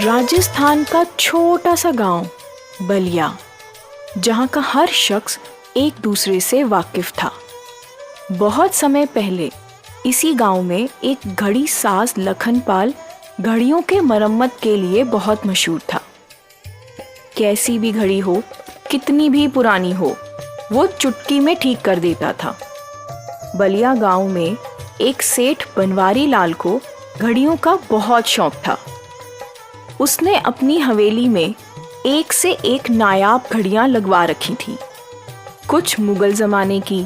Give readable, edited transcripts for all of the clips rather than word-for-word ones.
राजस्थान का छोटा सा गांव बलिया, जहां का हर शख्स एक दूसरे से वाकिफ था। बहुत समय पहले इसी गांव में एक घड़ी साज लखनपाल घड़ियों के मरम्मत के लिए बहुत मशहूर था। कैसी भी घड़ी हो, कितनी भी पुरानी हो, वो चुटकी में ठीक कर देता था। बलिया गांव में एक सेठ बनवारी लाल को घड़ियों का बहुत शौक था। उसने अपनी हवेली में एक से एक नायाब घड़ियां लगवा रखी थी। कुछ मुगल जमाने की,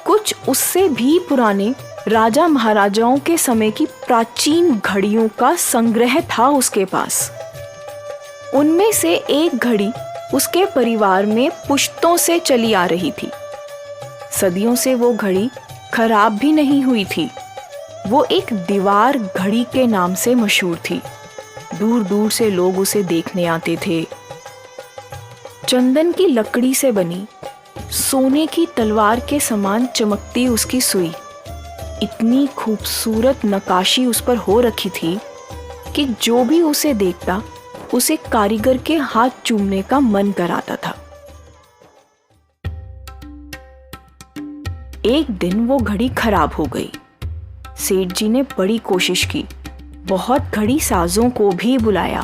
कुछ उससे भी पुराने राजा महाराजाओं के समय की प्राचीन घड़ियों का संग्रह था उसके पास। उनमें से एक घड़ी उसके परिवार में पुश्तों से चली आ रही थी। सदियों से वो घड़ी खराब भी नहीं हुई थी। वो एक दीवार घड़ी के नाम से मशहूर थी। दूर दूर से लोग उसे देखने आते थे। चंदन की लकड़ी से बनी सोने की तलवार के समान चमकती उसकी सुई, इतनी खूबसूरत नक्काशी उस पर हो रखी थी कि जो भी उसे देखता उसे कारीगर के हाथ चूमने का मन कराता था। एक दिन वो घड़ी खराब हो गई। सेठ जी ने बड़ी कोशिश की, बहुत घड़ी साजों को भी बुलाया,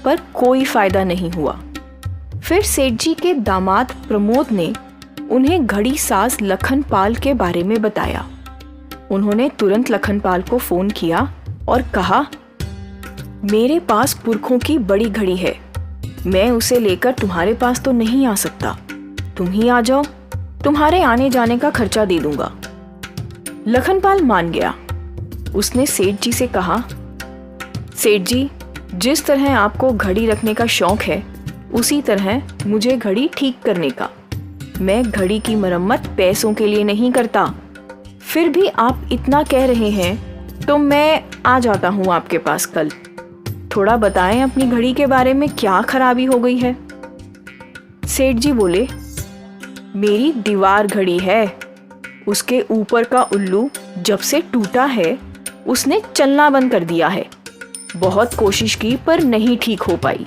पर कोई फायदा नहीं हुआ। फिर सेठ जी के दामाद प्रमोद ने उन्हें घड़ी साज लखनपाल के बारे में बताया। उन्होंने तुरंत लखनपाल को फोन किया और कहा, मेरे पास पुरखों की बड़ी घड़ी है, मैं उसे लेकर तुम्हारे पास तो नहीं आ सकता, तुम ही आ जाओ, तुम्हारे आने जाने का खर्चा दे दूंगा। लखनपाल मान गया। उसने सेठ जी से कहा, सेठ जी, जिस तरह आपको घड़ी रखने का शौक है, उसी तरह मुझे घड़ी ठीक करने का। मैं घड़ी की मरम्मत पैसों के लिए नहीं करता। फिर भी आप इतना कह रहे हैं तो मैं आ जाता हूँ आपके पास कल। थोड़ा बताएं अपनी घड़ी के बारे में, क्या खराबी हो गई है। सेठ जी बोले, मेरी दीवार घड़ी है, उसके ऊपर का उल्लू जब से टूटा है उसने चलना बंद कर दिया है। बहुत कोशिश की पर नहीं ठीक हो पाई।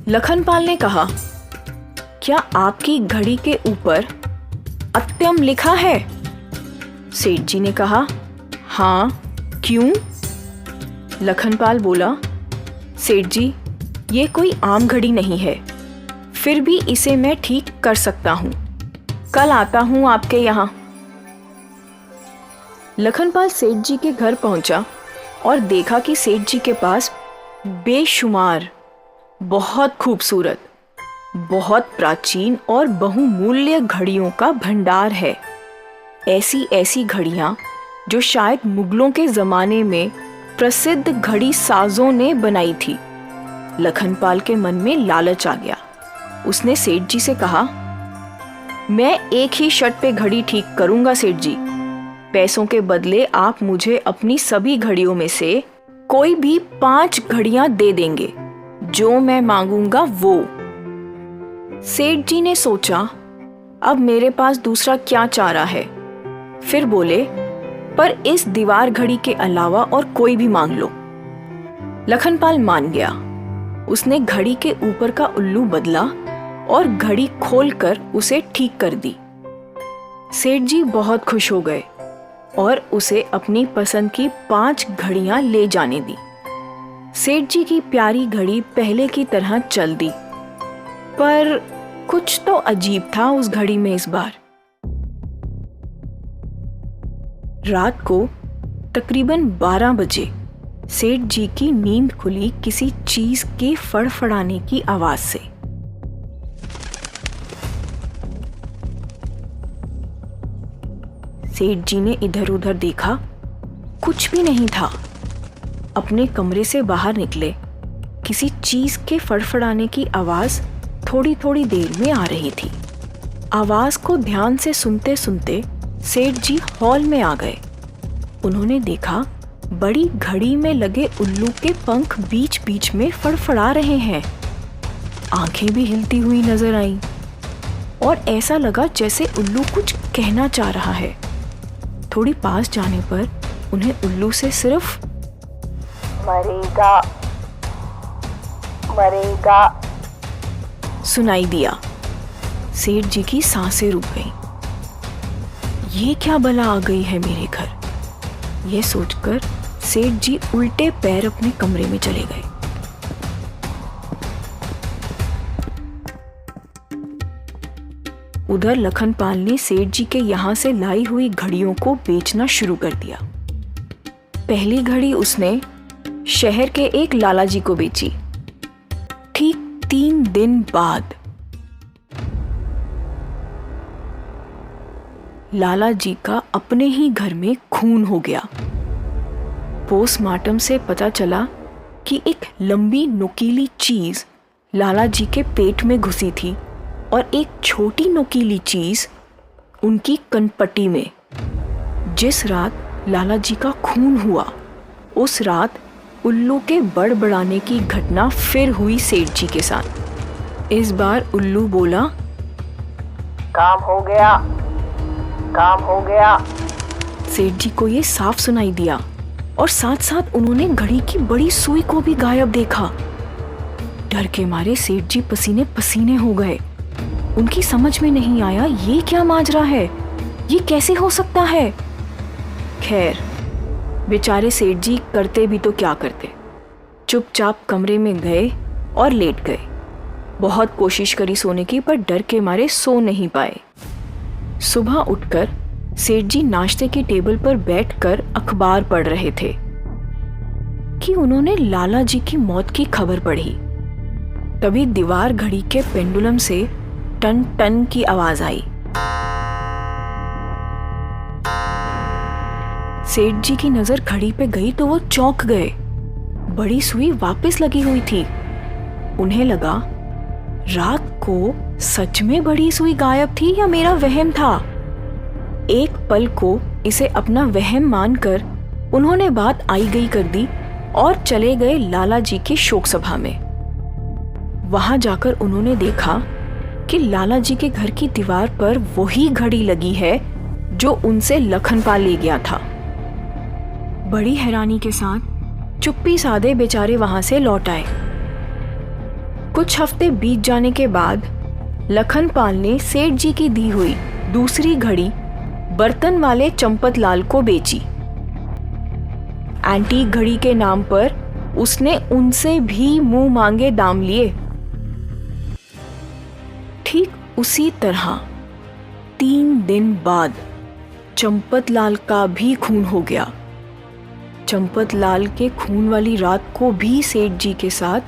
लखनपाल ने कहा, क्या आपकी घड़ी के ऊपर अत्यम लिखा है? सेठ जी ने कहा, हाँ, क्यों? लखनपाल बोला, सेठ जी, ये कोई आम घड़ी नहीं है, फिर भी इसे मैं ठीक कर सकता हूँ। कल आता हूँ आपके यहाँ। लखनपाल सेठ जी के घर पहुंचा और देखा कि सेठ जी के पास बेशुमार, बहुत खूबसूरत, बहुत प्राचीन और बहुमूल्य घड़ियों का भंडार है। ऐसी ऐसी घड़ियां जो शायद मुगलों के ज़माने में प्रसिद्ध घड़ी साजों ने बनाई थी। लखनपाल के मन में लालच आ गया। उसने सेठ जी से कहा, मैं एक ही शर्त पे घड़ी ठीक करूंगा सेठ जी। पैसों के बदले आप मुझे अपनी सभी घड़ियों में से कोई भी 5 घड़ियां दे देंगे, जो मैं मांगूंगा वो। सेठ जी ने सोचा, अब मेरे पास दूसरा क्या चारा है। फिर बोले, पर इस दीवार घड़ी के अलावा और कोई भी मांग लो। लखनपाल मान गया। उसने घड़ी के ऊपर का उल्लू बदला और घड़ी खोलकर उसे ठीक कर दी। सेठ जी बहुत खुश हो गए और उसे अपनी पसंद की 5 घड़ियां ले जाने दी। सेठ जी की प्यारी घड़ी पहले की तरह चल दी, पर कुछ तो अजीब था उस घड़ी में इस बार। रात को तकरीबन 12 बजे सेठ जी की नींद खुली किसी चीज के फड़फड़ाने की आवाज से। सेठ जी ने इधर उधर देखा, कुछ भी नहीं था। अपने कमरे से बाहर निकले। किसी चीज के फड़फड़ाने की आवाज थोड़ी थोड़ी देर में आ रही थी। आवाज को ध्यान से सुनते सुनते सेठ जी हॉल में आ गए। उन्होंने देखा, बड़ी घड़ी में लगे उल्लू के पंख बीच बीच में फड़फड़ा रहे हैं। आंखें भी हिलती हुई नजर आईं और ऐसा लगा जैसे उल्लू कुछ कहना चाह रहा है। थोड़ी पास जाने पर उन्हें उल्लू से सिर्फ मरेगा, मरेगा। सुनाई दिया। सेठ जी की सांसें रुक गईं। ये क्या बला आ गई है मेरे घर, ये सोचकर सेठ जी उल्टे पैर अपने कमरे में चले गए। उधर लखनपाल ने सेठ जी के यहाँ से लाई हुई घड़ियों को बेचना शुरू कर दिया। पहली घड़ी उसने शहर के एक लाला जी को बेची। ठीक 3 दिन बाद लाला जी का अपने ही घर में खून हो गया। पोस्टमार्टम से पता चला कि एक लंबी नुकीली चीज लाला जी के पेट में घुसी थी और एक छोटी नुकीली चीज उनकी कनपट्टी में। जिस रात लाला जी का खून हुआ उस रात उल्लू के बड़बड़ाने की घटना फिर हुई सेठ जी के साथ। इस बार उल्लू बोला, काम हो गया, काम हो गया। सेठ जी को ये साफ सुनाई दिया और साथ साथ उन्होंने घड़ी की बड़ी सुई को भी गायब देखा। डर के मारे सेठ जी पसीने पसीने हो गए। उनकी समझ में नहीं आया ये क्या माजरा है, ये कैसे हो सकता है। खैर, बेचारे सेठ जी करते भी तो क्या करते, चुपचाप कमरे में गए और लेट गए। बहुत कोशिश करी सोने की पर डर के मारे सो नहीं पाए। सुबह उठकर सेठ जी नाश्ते की टेबल पर बैठकर अखबार पढ़ रहे थे कि उन्होंने लाला जी की मौत की खबर पढ़ी। तभी दीवार घड़ी के पेंडुलम से टन टन की आवाज आई। सेठ जी की नजर घड़ी पे गई तो वो चौंक गए। बड़ी सुई वापस लगी हुई थी। उन्हें लगा रात को सच में बड़ी सुई गायब थी या मेरा वहम था। एक पल को इसे अपना वहम मानकर उन्होंने बात आई गई कर दी और चले गए लाला जी की शोक सभा में। वहां जाकर उन्होंने देखा कि लाला जी के घर की दीवार पर वही घड़ी लगी है जो उनसे लखनपाल ले गया था। बड़ी हैरानी के साथ चुप्पी साधे बेचारे वहां से लौट आए। कुछ हफ्ते बीत जाने के बाद लखनपाल ने सेठ जी की दी हुई दूसरी घड़ी बर्तन वाले चंपत लाल को बेची। एंटीक घड़ी के नाम पर उसने उनसे भी मुंह मांगे दाम लिए। ठीक उसी तरह 3 दिन बाद चंपत लाल का भी खून हो गया। चंपत लाल के खून वाली रात को भी सेठ जी के साथ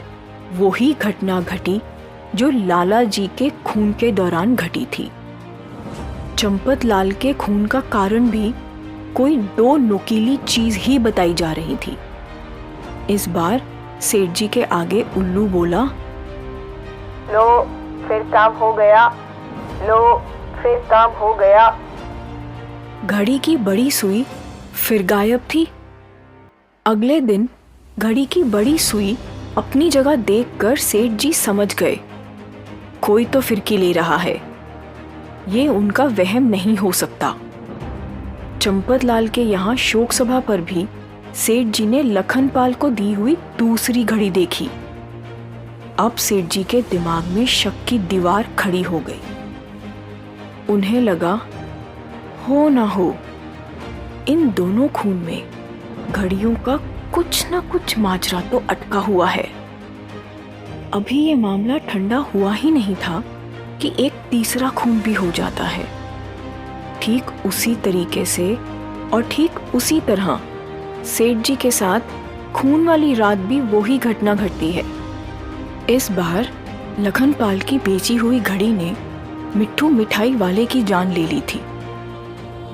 वही घटना घटी जो लाला जी के खून के दौरान घटी थी। चंपत लाल के खून का कारण भी कोई 2 नुकीली चीज ही बताई जा रही थी। इस बार सेठ जी के आगे उल्लू बोला, लो फिर काम हो गया, लो फिर काम हो गया। घड़ी की बड़ी सुई फिर गायब थी। अगले दिन घड़ी की बड़ी सुई अपनी जगह देखकर सेठ जी समझ गए कोई तो फिरकी ले रहा है, ये उनका वहम नहीं हो सकता। चंपत लाल के यहाँ शोक सभा पर भी सेठ जी ने लखनपाल को दी हुई दूसरी घड़ी देखी। अब सेठ जी के दिमाग में शक की दीवार खड़ी हो गई। उन्हें लगा हो ना हो इन दोनों खून में घड़ियों का कुछ ना कुछ माजरा तो अटका हुआ है। अभी ये मामला ठंडा हुआ ही नहीं था कि एक तीसरा खून भी हो जाता है। ठीक उसी तरीके से और ठीक उसी तरह सेठ जी के साथ खून वाली रात भी वही घटना घटती है। इस बार लखनपाल की बेची हुई घड़ी ने मिट्ठू मिठाई वाले की जान ले ली थी।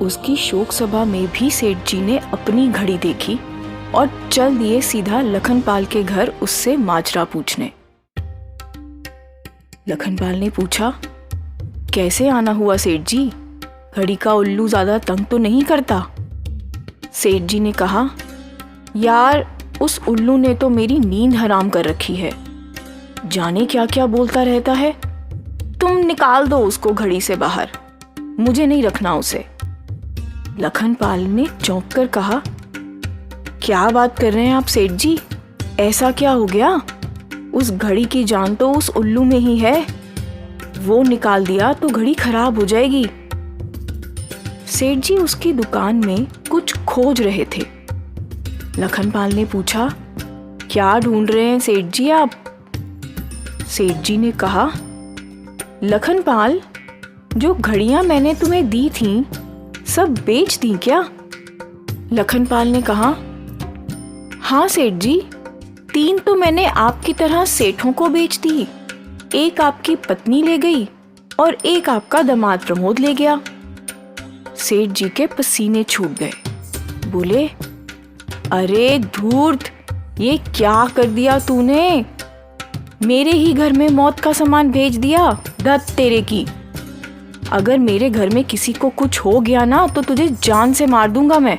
उसकी शोक सभा में भी सेठ जी ने अपनी घड़ी देखी और चल दिए सीधा लखनपाल के घर उससे माजरा पूछने। लखनपाल ने पूछा, कैसे आना हुआ सेठ जी, घड़ी का उल्लू ज्यादा तंग तो नहीं करता? सेठ जी ने कहा, यार उस उल्लू ने तो मेरी नींद हराम कर रखी है, जाने क्या क्या बोलता रहता है। तुम निकाल दो उसको घड़ी से बाहर, मुझे नहीं रखना उसे। लखनपाल ने चौंक कर कहा, क्या बात कर रहे हैं आप सेठ जी, ऐसा क्या हो गया? उस घड़ी की जान तो उस उल्लू में ही है। वो निकाल दिया तो घड़ी खराब हो जाएगी। सेठ जी उसकी दुकान में कुछ खोज रहे थे। लखनपाल ने पूछा, क्या ढूंढ रहे हैं सेठ जी आप? सेठ जी ने कहा, लखनपाल, जो घड़ियां मैंने तुम्हें दी थीं, सब बेच दी क्या? लखनपाल ने कहा, हाँ सेठ जी, 3 तो मैंने आपकी तरह सेठों को बेच दी। एक आपकी पत्नी ले गई और एक आपका दामाद प्रमोद ले गया। सेठ जी के पसीने छूट गए। बोले, अरे धूर्त, ये क्या कर दिया तूने? मेरे ही घर में मौत का सामान भेज दिया। धत तेरे की। अगर मेरे घर में किसी को कुछ हो गया ना तो तुझे जान से मार दूंगा मैं।